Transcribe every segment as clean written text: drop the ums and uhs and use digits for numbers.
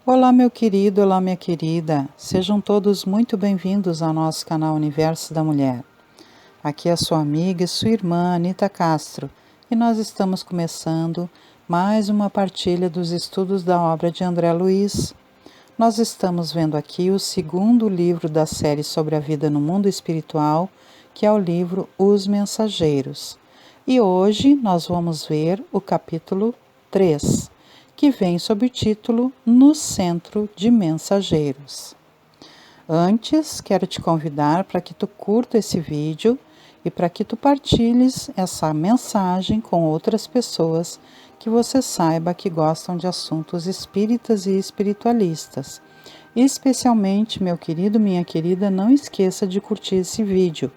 Olá, meu querido, olá, minha querida. Sejam todos muito bem-vindos ao nosso canal Universo da Mulher. Aqui é a sua amiga e sua irmã Anita Castro e nós estamos começando mais uma partilha dos estudos da obra de André Luiz. Nós estamos vendo aqui o segundo livro da série sobre a vida no mundo espiritual, que é o livro Os Mensageiros. E hoje nós vamos ver o capítulo 3, que vem sob o título No Centro de Mensageiros. Antes, quero te convidar para que tu curta esse vídeo e para que tu partilhes essa mensagem com outras pessoas que você saiba que gostam de assuntos espíritas e espiritualistas. E especialmente, meu querido, minha querida, não esqueça de curtir esse vídeo,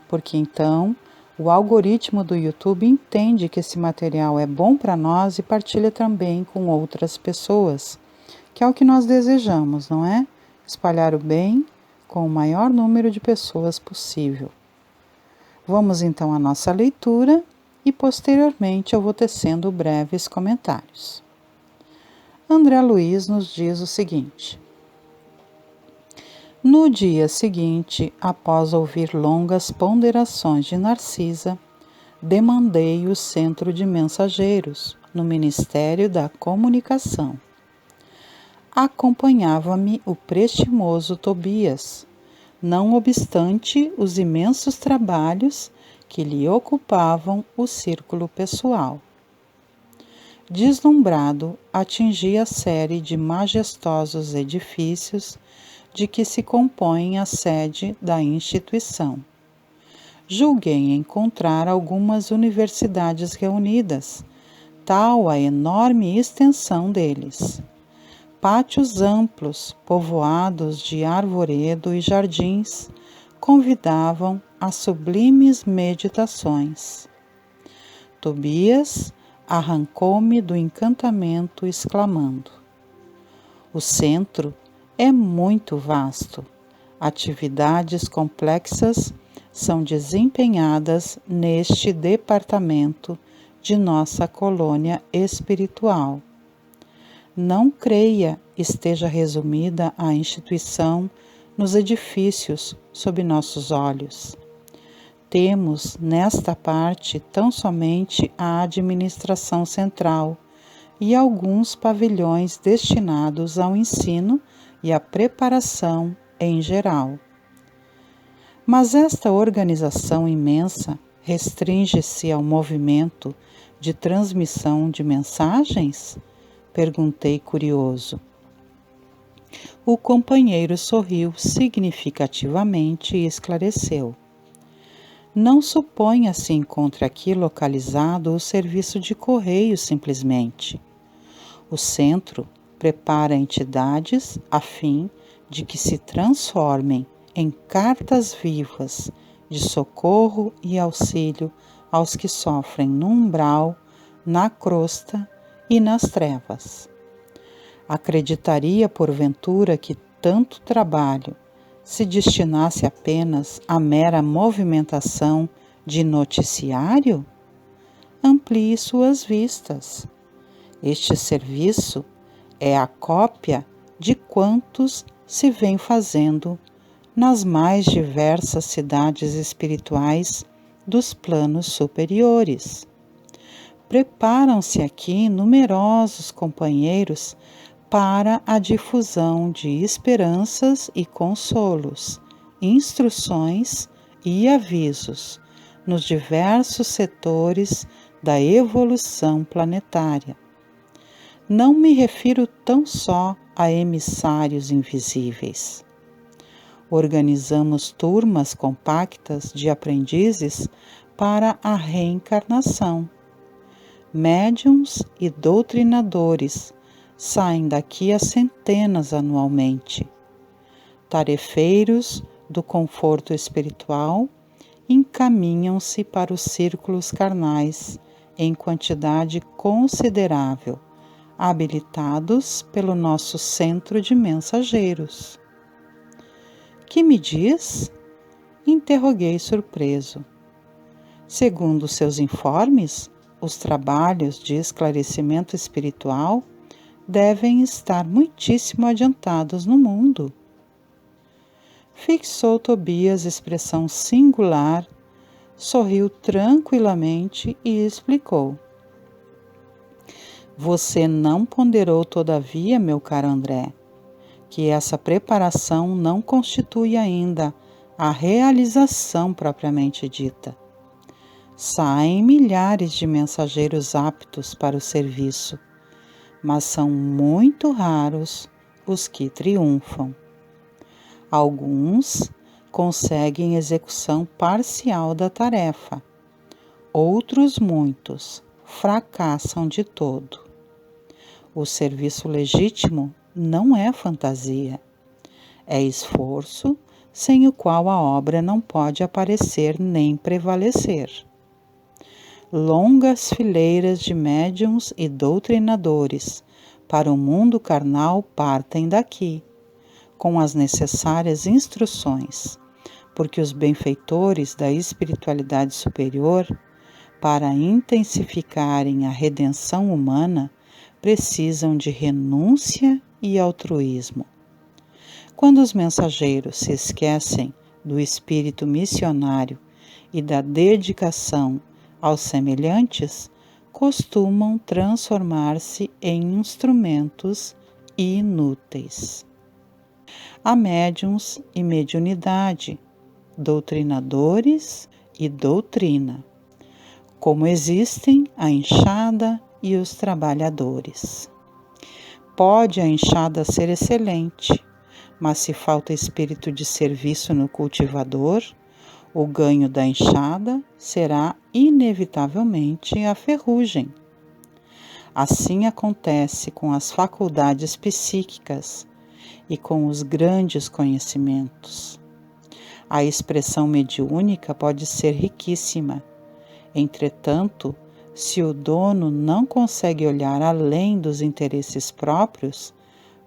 porque então o algoritmo do YouTube entende que esse material é bom para nós e partilha também com outras pessoas, que é o que nós desejamos, não é? Espalhar o bem com o maior número de pessoas possível. Vamos então à nossa leitura e posteriormente eu vou tecendo breves comentários. André Luiz nos diz o seguinte: no dia seguinte, após ouvir longas ponderações de Narcisa, demandei o centro de mensageiros, no Ministério da Comunicação. Acompanhava-me o prestimoso Tobias, não obstante os imensos trabalhos que lhe ocupavam o círculo pessoal. Deslumbrado, atingi a série de majestosos edifícios de que se compõe a sede da instituição. Julguei encontrar algumas universidades reunidas, tal a enorme extensão deles. Pátios amplos, povoados de arvoredo e jardins, convidavam a sublimes meditações. Tobias arrancou-me do encantamento, exclamando: o centro é muito vasto. Atividades complexas são desempenhadas neste departamento de nossa colônia espiritual. Não creia esteja resumida a instituição nos edifícios sob nossos olhos. Temos nesta parte tão somente a administração central e alguns pavilhões destinados ao ensino e à preparação em geral. Mas esta organização imensa restringe-se ao movimento de transmissão de mensagens? Perguntei curioso. O companheiro sorriu significativamente e esclareceu: não suponha se encontre aqui localizado o serviço de correio simplesmente. O centro prepara entidades a fim de que se transformem em cartas vivas de socorro e auxílio aos que sofrem no umbral, na crosta e nas trevas. Acreditaria, porventura, que tanto trabalho se destinasse apenas à mera movimentação de noticiário? Amplie suas vistas. Este serviço é a cópia de quantos se vem fazendo nas mais diversas cidades espirituais dos planos superiores. Preparam-se aqui numerosos companheiros para a difusão de esperanças e consolos, instruções e avisos nos diversos setores da evolução planetária. Não me refiro tão só a emissários invisíveis. Organizamos turmas compactas de aprendizes para a reencarnação. Médiuns e doutrinadores saem daqui a centenas anualmente. Tarefeiros do conforto espiritual encaminham-se para os círculos carnais em quantidade considerável, habilitados pelo nosso centro de mensageiros. Que me diz? Interroguei surpreso. Segundo seus informes, os trabalhos de esclarecimento espiritual devem estar muitíssimo adiantados no mundo. Fixou Tobias expressão singular, sorriu tranquilamente e explicou. Você não ponderou, todavia, meu caro André, que essa preparação não constitui ainda a realização propriamente dita. Saem milhares de mensageiros aptos para o serviço, mas são muito raros os que triunfam. Alguns conseguem execução parcial da tarefa, outros muitos fracassam de todo. O serviço legítimo não é fantasia, é esforço sem o qual a obra não pode aparecer nem prevalecer. Longas fileiras de médiuns e doutrinadores para o mundo carnal partem daqui, com as necessárias instruções, porque os benfeitores da espiritualidade superior, para intensificarem a redenção humana, precisam de renúncia e altruísmo. Quando os mensageiros se esquecem do espírito missionário e da dedicação aos semelhantes, costumam transformar-se em instrumentos inúteis. Há médiuns e mediunidade, doutrinadores e doutrina, como existem a enxada e os trabalhadores. Pode a enxada ser excelente, mas se falta espírito de serviço no cultivador, o ganho da enxada será inevitavelmente a ferrugem. Assim acontece com as faculdades psíquicas e com os grandes conhecimentos. A expressão mediúnica pode ser riquíssima. Entretanto, se o dono não consegue olhar além dos interesses próprios,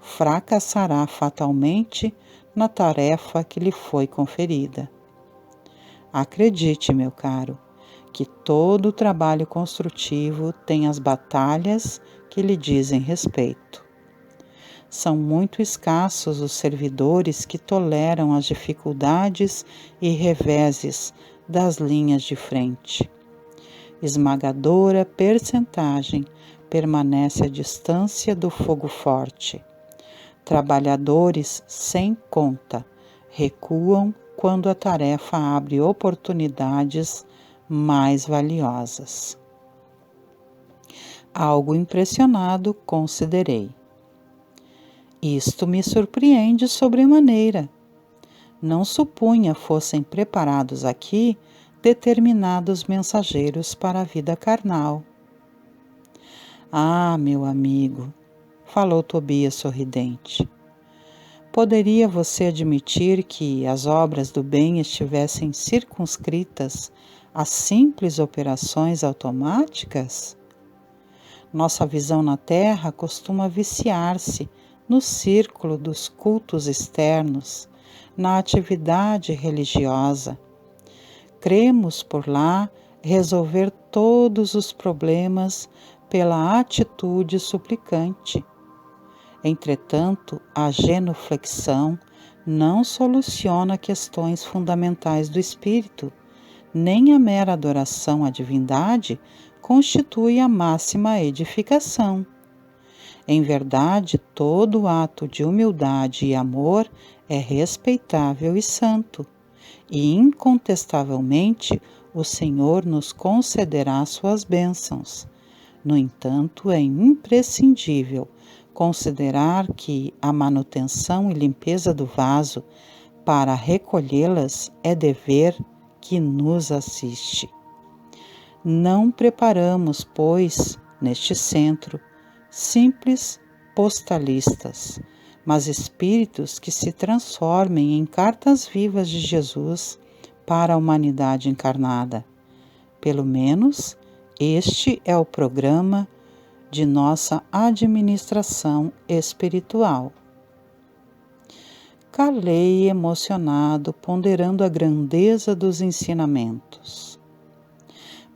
fracassará fatalmente na tarefa que lhe foi conferida. Acredite, meu caro, que todo trabalho construtivo tem as batalhas que lhe dizem respeito. São muito escassos os servidores que toleram as dificuldades e reveses das linhas de frente. Esmagadora percentagem permanece à distância do fogo forte. Trabalhadores sem conta recuam quando a tarefa abre oportunidades mais valiosas. Algo impressionado, considerei. Isto me surpreende sobremaneira. Não supunha fossem preparados aqui determinados mensageiros para a vida carnal. Ah, meu amigo, falou Tobias sorridente, poderia você admitir que as obras do bem estivessem circunscritas a simples operações automáticas? Nossa visão na Terra costuma viciar-se no círculo dos cultos externos, na atividade religiosa. Cremos por lá resolver todos os problemas pela atitude suplicante. Entretanto, a genuflexão não soluciona questões fundamentais do espírito, nem a mera adoração à divindade constitui a máxima edificação. Em verdade, todo ato de humildade e amor é respeitável e santo, e incontestavelmente o Senhor nos concederá suas bênçãos. No entanto, é imprescindível considerar que a manutenção e limpeza do vaso para recolhê-las é dever que nos assiste. Não preparamos, pois, neste centro, simples postalistas, mas espíritos que se transformem em cartas vivas de Jesus para a humanidade encarnada. Pelo menos, este é o programa de nossa administração espiritual. Calei emocionado, ponderando a grandeza dos ensinamentos.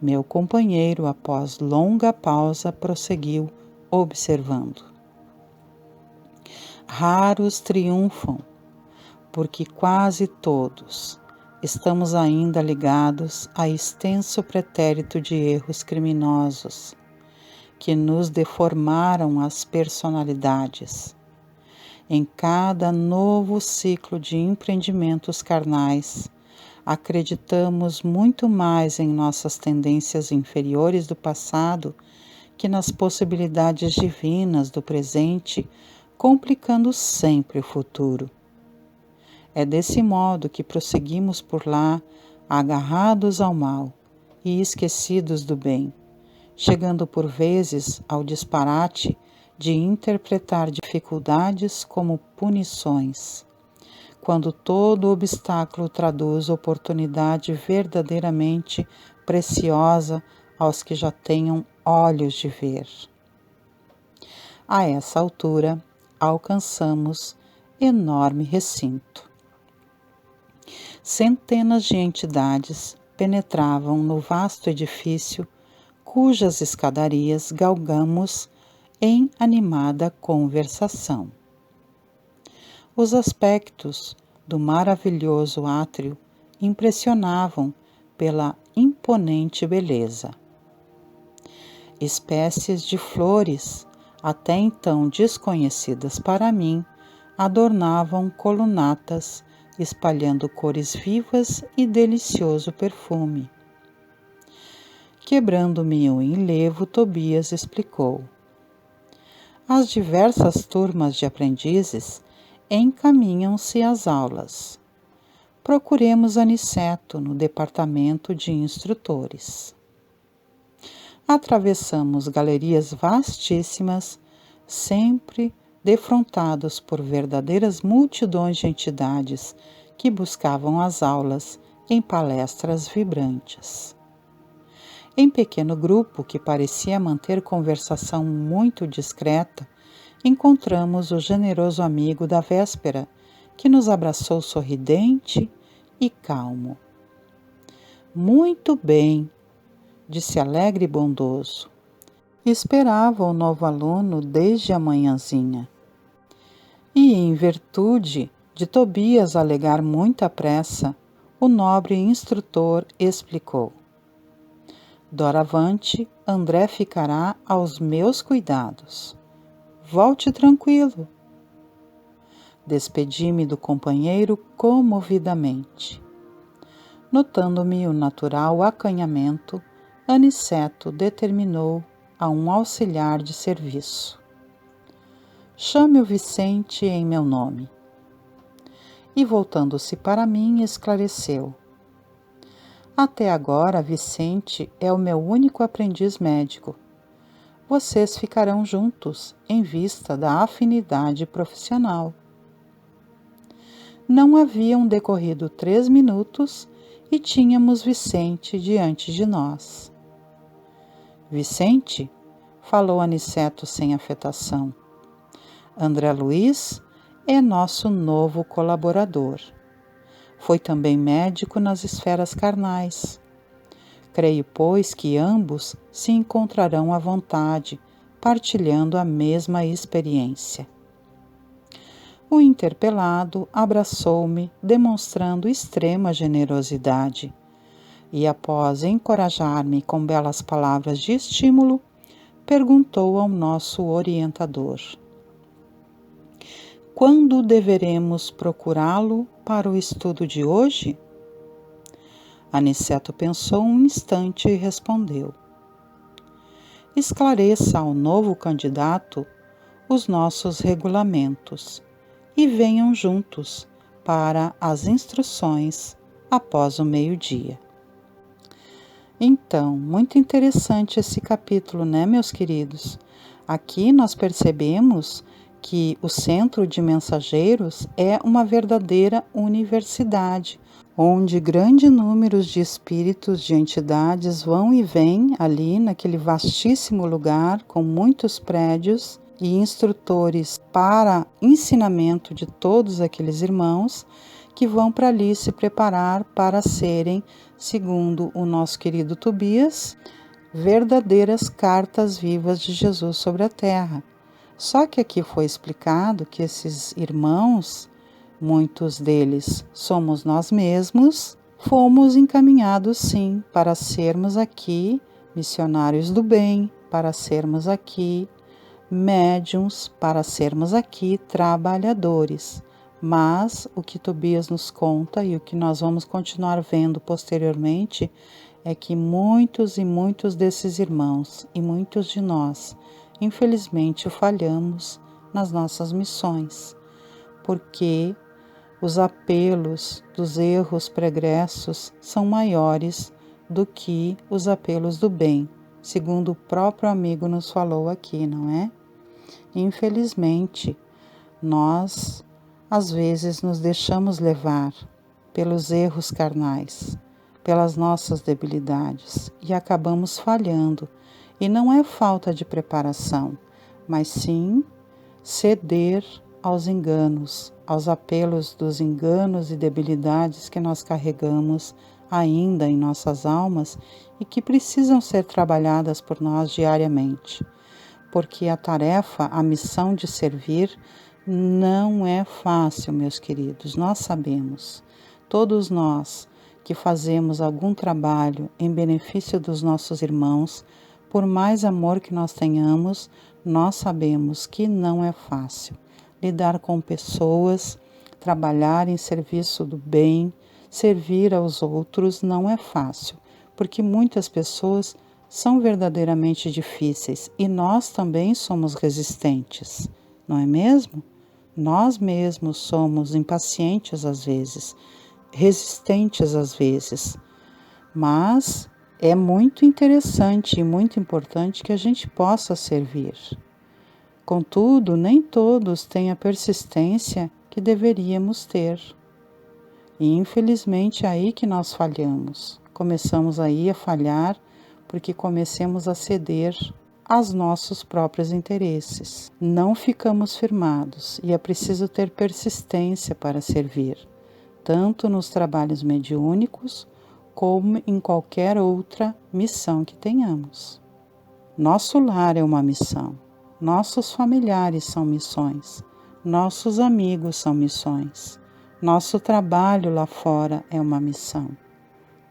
Meu companheiro, após longa pausa, prosseguiu, observando. Raros triunfam, porque quase todos estamos ainda ligados a extenso pretérito de erros criminosos que nos deformaram as personalidades. Em cada novo ciclo de empreendimentos carnais, acreditamos muito mais em nossas tendências inferiores do passado que nas possibilidades divinas do presente, complicando sempre o futuro. É desse modo que prosseguimos por lá, agarrados ao mal e esquecidos do bem, chegando por vezes ao disparate de interpretar dificuldades como punições, quando todo obstáculo traduz oportunidade verdadeiramente preciosa aos que já tenham olhos de ver. A essa altura, alcançamos enorme recinto. Centenas de entidades penetravam no vasto edifício, cujas escadarias galgamos em animada conversação. Os aspectos do maravilhoso átrio impressionavam pela imponente beleza. Espécies de flores, até então desconhecidas para mim, adornavam colunatas, espalhando cores vivas e delicioso perfume. Quebrando-me o enlevo, Tobias explicou. As diversas turmas de aprendizes encaminham-se às aulas. Procuremos Aniceto no departamento de instrutores. Atravessamos galerias vastíssimas, sempre defrontados por verdadeiras multidões de entidades que buscavam as aulas em palestras vibrantes. Em pequeno grupo, que parecia manter conversação muito discreta, encontramos o generoso amigo da véspera, que nos abraçou sorridente e calmo. Muito bem, disse alegre e bondoso. Esperava o novo aluno desde a manhãzinha. E, em virtude de Tobias alegar muita pressa, o nobre instrutor explicou. Doravante, André ficará aos meus cuidados. Volte tranquilo. Despedi-me do companheiro comovidamente. Notando-me o natural acanhamento, Aniceto determinou a um auxiliar de serviço. Chame o Vicente em meu nome. E voltando-se para mim, esclareceu. Até agora, Vicente é o meu único aprendiz médico. Vocês ficarão juntos, em vista da afinidade profissional. Não haviam decorrido 3 minutos e tínhamos Vicente diante de nós. Vicente, falou Aniceto sem afetação, André Luiz é nosso novo colaborador. Foi também médico nas esferas carnais. Creio, pois, que ambos se encontrarão à vontade, partilhando a mesma experiência. O interpelado abraçou-me, demonstrando extrema generosidade, e após encorajar-me com belas palavras de estímulo, perguntou ao nosso orientador. Quando deveremos procurá-lo para o estudo de hoje? Aniceto pensou um instante e respondeu. Esclareça ao novo candidato os nossos regulamentos e venham juntos para as instruções após o meio-dia. Então, muito interessante esse capítulo, né, meus queridos? Aqui nós percebemos que o Centro de Mensageiros é uma verdadeira universidade, onde grande número de espíritos, de entidades vão e vêm ali naquele vastíssimo lugar com muitos prédios e instrutores para ensinamento de todos aqueles irmãos que vão para ali se preparar para serem, segundo o nosso querido Tobias, verdadeiras cartas vivas de Jesus sobre a terra. Só que aqui foi explicado que esses irmãos, muitos deles somos nós mesmos, fomos encaminhados sim para sermos aqui missionários do bem, para sermos aqui médiuns, para sermos aqui trabalhadores. Mas o que Tobias nos conta e o que nós vamos continuar vendo posteriormente é que muitos e muitos desses irmãos e muitos de nós, infelizmente, falhamos nas nossas missões, porque os apelos dos erros pregressos são maiores do que os apelos do bem, segundo o próprio amigo nos falou aqui, não é? Infelizmente, nós às vezes nos deixamos levar pelos erros carnais, pelas nossas debilidades e acabamos falhando. E não é falta de preparação, mas sim ceder aos enganos, aos apelos dos enganos e debilidades que nós carregamos ainda em nossas almas e que precisam ser trabalhadas por nós diariamente. Porque a tarefa, a missão de servir não é fácil, meus queridos, nós sabemos. Todos nós que fazemos algum trabalho em benefício dos nossos irmãos, por mais amor que nós tenhamos, nós sabemos que não é fácil. Lidar com pessoas, trabalhar em serviço do bem, servir aos outros não é fácil, porque muitas pessoas são verdadeiramente difíceis e nós também somos resistentes, não é mesmo? Nós mesmos somos impacientes às vezes, resistentes às vezes, mas é muito interessante e muito importante que a gente possa servir. Contudo, nem todos têm a persistência que deveríamos ter. E infelizmente é aí que nós falhamos. Começamos aí a falhar porque comecemos a ceder aos nossos próprios interesses. Não ficamos firmados e é preciso ter persistência para servir, tanto nos trabalhos mediúnicos como em qualquer outra missão que tenhamos. Nosso lar é uma missão, nossos familiares são missões, nossos amigos são missões, nosso trabalho lá fora é uma missão.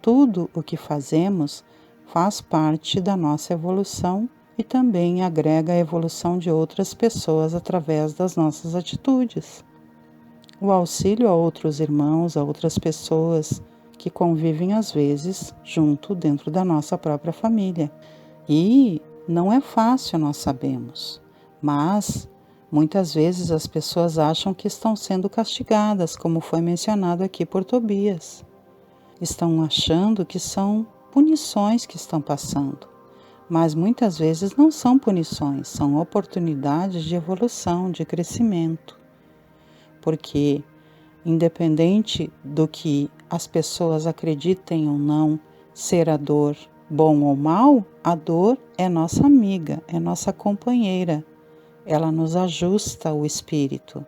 Tudo o que fazemos faz parte da nossa evolução e também agrega a evolução de outras pessoas através das nossas atitudes. O auxílio a outros irmãos, a outras pessoas que convivem às vezes junto dentro da nossa própria família. E não é fácil, nós sabemos, mas muitas vezes as pessoas acham que estão sendo castigadas, como foi mencionado aqui por Tobias. Estão achando que são punições que estão passando, mas muitas vezes não são punições, são oportunidades de evolução, de crescimento. Porque, independente do que as pessoas acreditem ou não ser a dor bom ou mal, a dor é nossa amiga, é nossa companheira. Ela nos ajusta o espírito,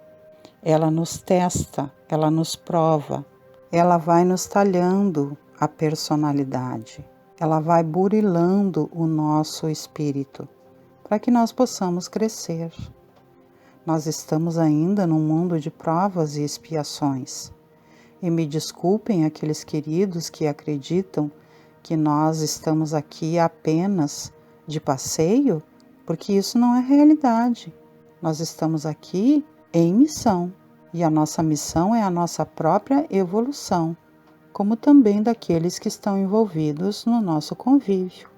ela nos testa, ela nos prova, ela vai nos talhando a personalidade, ela vai burilando o nosso espírito para que nós possamos crescer. Nós estamos ainda num mundo de provas e expiações. E me desculpem aqueles queridos que acreditam que nós estamos aqui apenas de passeio, porque isso não é realidade. Nós estamos aqui em missão, e a nossa missão é a nossa própria evolução, como também daqueles que estão envolvidos no nosso convívio.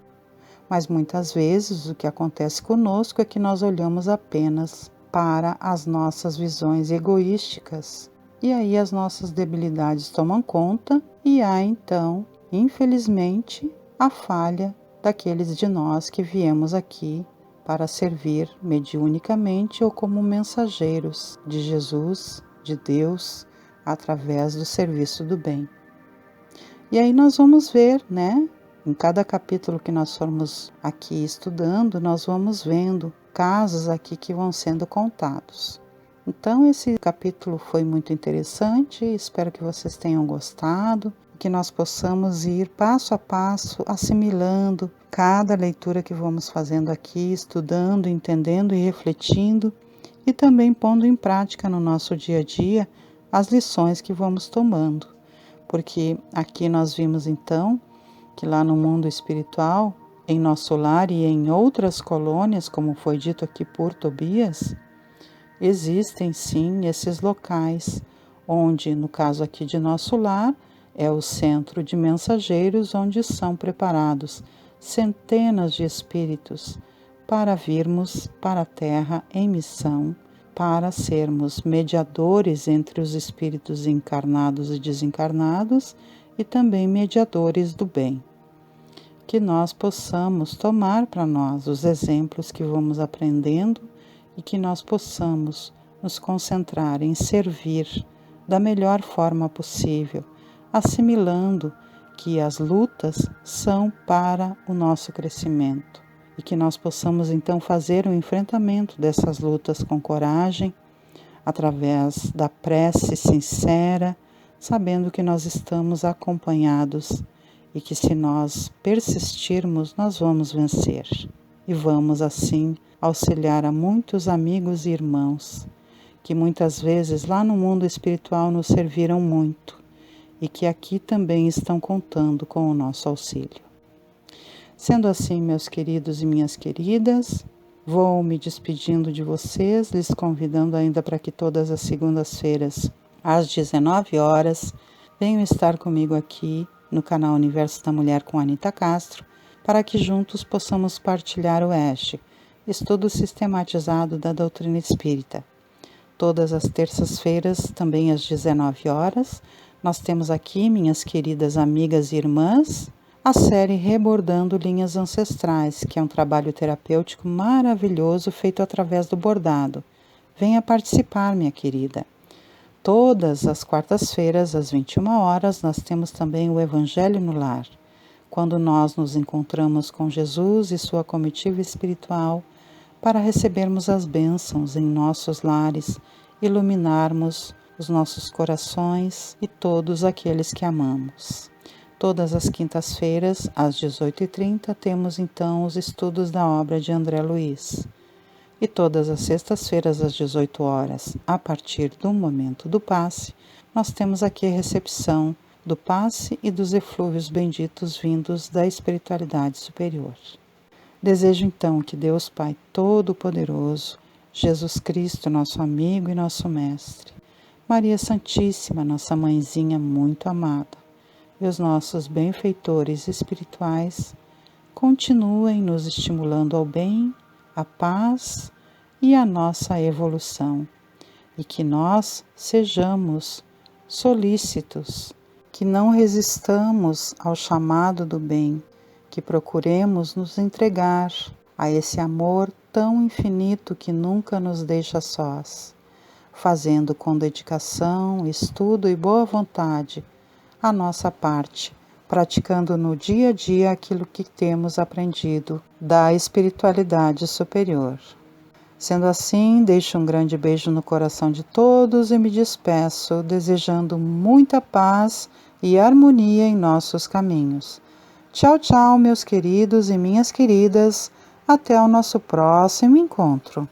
Mas muitas vezes o que acontece conosco é que nós olhamos apenas para as nossas visões egoísticas, e aí as nossas debilidades tomam conta e há então, infelizmente, a falha daqueles de nós que viemos aqui para servir mediunicamente ou como mensageiros de Jesus, de Deus, através do serviço do bem. E aí nós vamos ver, né? Em cada capítulo que nós formos aqui estudando, nós vamos vendo casos aqui que vão sendo contados. Então esse capítulo foi muito interessante, espero que vocês tenham gostado, que nós possamos ir passo a passo assimilando cada leitura que vamos fazendo aqui, estudando, entendendo e refletindo, e também pondo em prática no nosso dia a dia as lições que vamos tomando. Porque aqui nós vimos então que lá no mundo espiritual, em nosso lar e em outras colônias, como foi dito aqui por Tobias, existem sim esses locais onde, no caso aqui de nosso lar, é o centro de mensageiros onde são preparados centenas de espíritos para virmos para a Terra em missão, para sermos mediadores entre os espíritos encarnados e desencarnados e também mediadores do bem. Que nós possamos tomar para nós os exemplos que vamos aprendendo e que nós possamos nos concentrar em servir da melhor forma possível, assimilando que as lutas são para o nosso crescimento e que nós possamos então fazer o enfrentamento dessas lutas com coragem, através da prece sincera, sabendo que nós estamos acompanhados e que se nós persistirmos, nós vamos vencer e vamos assim auxiliar a muitos amigos e irmãos que muitas vezes lá no mundo espiritual nos serviram muito e que aqui também estão contando com o nosso auxílio. Sendo assim, meus queridos e minhas queridas, vou me despedindo de vocês, lhes convidando ainda para que todas as segundas-feiras, às 19 horas, venham estar comigo aqui no canal Universo da Mulher com Anita Castro, para que juntos possamos partilhar o ESH, estudo sistematizado da doutrina espírita. Todas as terças-feiras, também às 19 horas, nós temos aqui, minhas queridas amigas e irmãs, a série Rebordando Linhas Ancestrais, que é um trabalho terapêutico maravilhoso feito através do bordado. Venha participar, minha querida. Todas as quartas-feiras, às 21 horas, nós temos também o Evangelho no Lar, quando nós nos encontramos com Jesus e sua comitiva espiritual para recebermos as bênçãos em nossos lares, iluminarmos os nossos corações e todos aqueles que amamos. Todas as quintas-feiras, às 18h30, temos então os estudos da obra de André Luiz. E todas as sextas-feiras, às 18 horas, a partir do momento do passe, nós temos aqui a recepção do passe e dos eflúvios benditos vindos da espiritualidade superior. Desejo então que Deus Pai Todo-Poderoso, Jesus Cristo, nosso amigo e nosso mestre, Maria Santíssima, nossa mãezinha muito amada, e os nossos benfeitores espirituais continuem nos estimulando ao bem, à paz e à nossa evolução, e que nós sejamos solícitos, que não resistamos ao chamado do bem, que procuremos nos entregar a esse amor tão infinito que nunca nos deixa sós, fazendo com dedicação, estudo e boa vontade a nossa parte, praticando no dia a dia aquilo que temos aprendido da espiritualidade superior. Sendo assim, deixo um grande beijo no coração de todos e me despeço, desejando muita paz e harmonia em nossos caminhos. Tchau, tchau, meus queridos e minhas queridas. Até o nosso próximo encontro.